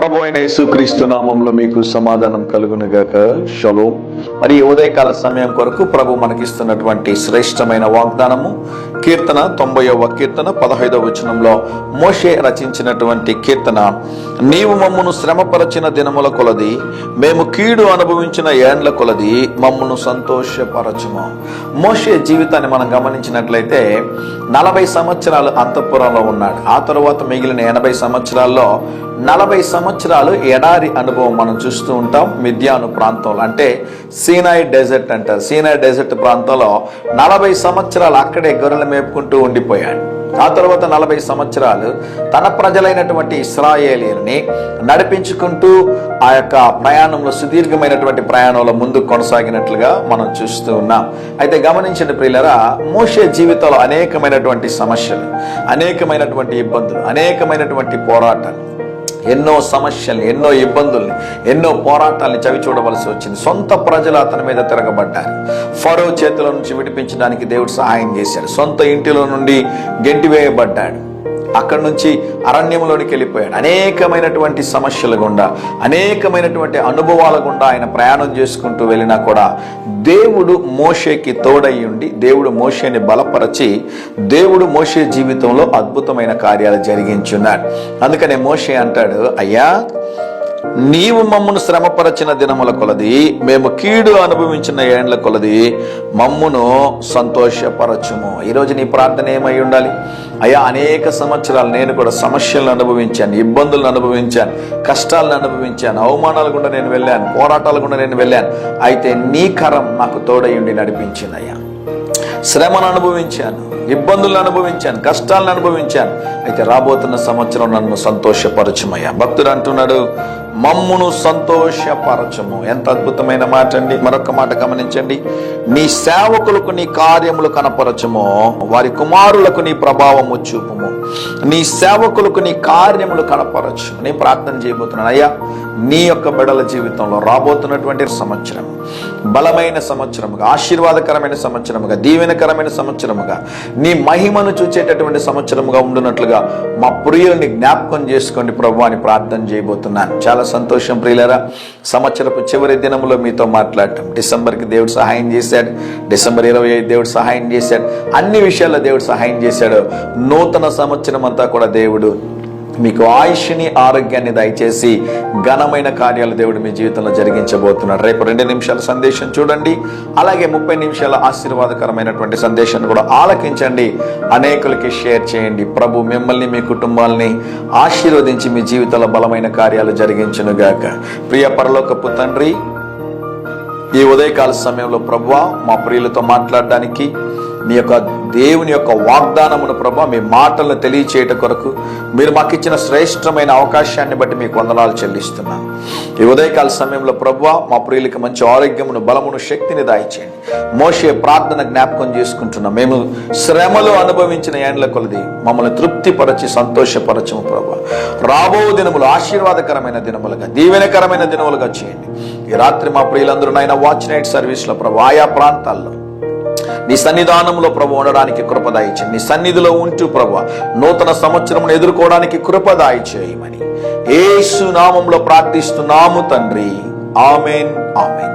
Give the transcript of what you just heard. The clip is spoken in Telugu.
ప్రభు అయిన యేసుక్రీస్తు నామంలో మీకు సమాధానం కలుగునుగాక. షలోమ్. మరి ఉదయకాల సమయం కొరకు ప్రభు మనకిస్తున్నటువంటి శ్రేష్టమైన వాగ్దానము కీర్తన 90వ కీర్తన 15వ వచనంలో మోషే రచించినటువంటి కీర్తన. నీవు మమ్మును శ్రమపరచిన దినముల కొలది, మేము కీడు అనుభవించిన ఏండ్ల కొలది మమ్మును సంతోషపరచుము. మోషే జీవితాన్ని మనం గమనించినట్లయితే 40 సంవత్సరాలు అంతఃపురంలో ఉన్నాడు. ఆ తరువాత మిగిలిన 80 సంవత్సరాల్లో 40 సంవత్సరాలు ఎడారి అనుభవం మనం చూస్తూ ఉంటాం. మిద్యాను ప్రాంతంలో, అంటే సీనాయి డెజర్ట్ అంటారు. సీనాయి డెజర్ట్ ప్రాంతంలో 40 సంవత్సరాలు అక్కడే గొర్రెలు మేపుకుంటూ ఉండిపోయాడు. ఆ తర్వాత 40 సంవత్సరాలు తన ప్రజలైనటువంటి ఇశ్రాయేలీయుల్ని నడిపించుకుంటూ ఆ యొక్క ప్రయాణంలో, సుదీర్ఘమైనటువంటి ప్రయాణంలో ముందుకు కొనసాగినట్లుగా మనం చూస్తూ ఉన్నాం. అయితే గమనించండి ప్రియులారా, మోషే జీవితంలో అనేకమైనటువంటి సమస్యలు, అనేకమైనటువంటి ఇబ్బందులు, అనేకమైనటువంటి పోరాటాలు, ఎన్నో సమస్యల్ని, ఎన్నో ఇబ్బందుల్ని, ఎన్నో పోరాటాలని చవి చూడవలసి వచ్చింది. సొంత ప్రజలు అతని మీద తిరగబడ్డారు. ఫరో చేతుల నుంచి విడిపించడానికి దేవుడు సహాయం చేశాడు. సొంత ఇంటిలో నుండి గెంటివేయబడ్డాడు. అక్కడి నుంచి అరణ్యంలోనికి వెళ్ళిపోయాడు. అనేకమైనటువంటి సమస్యల గుండా, అనేకమైనటువంటి అనుభవాల గుండా ఆయన ప్రయాణం చేసుకుంటూ వెళ్ళినా కూడా దేవుడు మోషేకి తోడయ్యుండి, దేవుడు మోషేని బలపరచి, దేవుడు మోషే జీవితంలో అద్భుతమైన కార్యాలు జరిగించున్నాడు. అందుకనే మోషే అంటాడు, అయ్యా నీవు మమ్మును శ్రమపరచిన దినముల కొలది, మేము కీడు అనుభవించిన ఏండ్ల కొలది మమ్మును సంతోషపరచుము. ఈరోజు నీ ప్రార్థన ఏమై ఉండాలి? అయ్యా, అనేక సంవత్సరాలు నేను కూడా సమస్యలను అనుభవించాను, ఇబ్బందులను అనుభవించాను, కష్టాలను అనుభవించాను, అవమానాలు గుండా నేను వెళ్ళాను, పోరాటాల గుండా నేను వెళ్ళాను. అయితే నీ కరం నాకు తోడయుండి నడిపించింది. అయ్యా, శ్రమను అనుభవించాను, ఇబ్బందులను అనుభవించాను, కష్టాలను అనుభవించాను. అయితే రాబోతున్న సంవత్సరం నన్ను సంతోషపరచుమయ్యా. భక్తుడు అంటున్నాడు, మమ్మును సంతోషపరచుము. ఎంత అద్భుతమైన మాట అండి. మరొక మాట గమనించండి. నీ సేవకులకు నీ కార్యములు కనపరచుము, వారి కుమారులకు నీ ప్రభావము చూపుము. నీ సేవకులకు నీ కార్యములు కనపరచు. నేను ప్రార్థన చేయబోతున్నాను, అయ్యా నీ యొక్క బిడ్డల జీవితంలో రాబోతున్నటువంటి సంవత్సరం బలమైన సంవత్సరముగా, ఆశీర్వాదకరమైన సంవత్సరముగా, దీవెనకరమైన సంవత్సరముగా, నీ మహిమను చూచేటటువంటి సంవత్సరముగా ఉండునట్లుగా మా ప్రియుల్ని జ్ఞాపకం చేసుకోండి ప్రభు అని ప్రార్థన చేయబోతున్నాను. చాలా సంతోషం ప్రియులారా, సంవత్సరపు చివరి దినములో మీతో మాట్లాడటం. డిసెంబర్కి దేవుడు సహాయం చేశాడు. డిసెంబర్ 25 దేవుడు సహాయం చేశాడు. అన్ని విషయాల్లో దేవుడు సహాయం చేశాడు. నూతన సంవత్సరం అంతా కూడా దేవుడు మీకు ఆయుష్ని, ఆరోగ్యాన్ని దయచేసి ఘనమైన కార్యాలు దేవుడు మీ జీవితంలో జరిగించబోతున్నాడు. రేపు 2 నిమిషాల సందేశం చూడండి. అలాగే 30 నిమిషాల ఆశీర్వాదకరమైనటువంటి సందేశాన్ని కూడా ఆలకించండి. అనేకులకి షేర్ చేయండి. ప్రభు మిమ్మల్ని, మీ కుటుంబాలని ఆశీర్వదించి మీ జీవితంలో బలమైన కార్యాలు జరిగించునుగాక. ప్రియ పరలోకపు తండ్రి, ఈ ఉదయకాల సమయంలో ప్రభువా మా ప్రియులతో మాట్లాడడానికి మీ యొక్క దేవుని యొక్క వాగ్దానమును ప్రభా, మీ మాటలను తెలియచేయట కొరకు మీరు మాకు ఇచ్చిన శ్రేష్టమైన అవకాశాన్ని బట్టి మీకు వందనాలు చెల్లిస్తున్నాను. ఈ ఉదయకాల సమయంలో ప్రభువా మా ప్రియులకి మంచి ఆరోగ్యమును, బలమును, శక్తిని దాయిచేయండి. మోషే ప్రార్థన జ్ఞాపకం చేసుకుంటున్నాం. మేము శ్రమలు అనుభవించిన ఏండ్ల కొలది మమ్మల్ని తృప్తిపరచి సంతోషపరచము ప్రభా. రాబో దినములు ఆశీర్వాదకరమైన దినములుగా, దీవెనకరమైన దినములుగా చేయండి. ఈ రాత్రి మా ప్రియులందరూ నాయన వాచ్ నైట్ సర్వీస్లో ప్రభా ఆయా ప్రాంతాల్లో నీ సన్నిధానంలో ప్రభు ఉండడానికి కృపదాయిచేయండి. నీ సన్నిధిలో ఉంటూ ప్రభు నూతన సంవత్సరమును ఎదుర్కోవడానికి కృపదాయి చేయమని యేసు నామములో ప్రార్థిస్తున్నాము తండ్రి. ఆమేన్, ఆమేన్.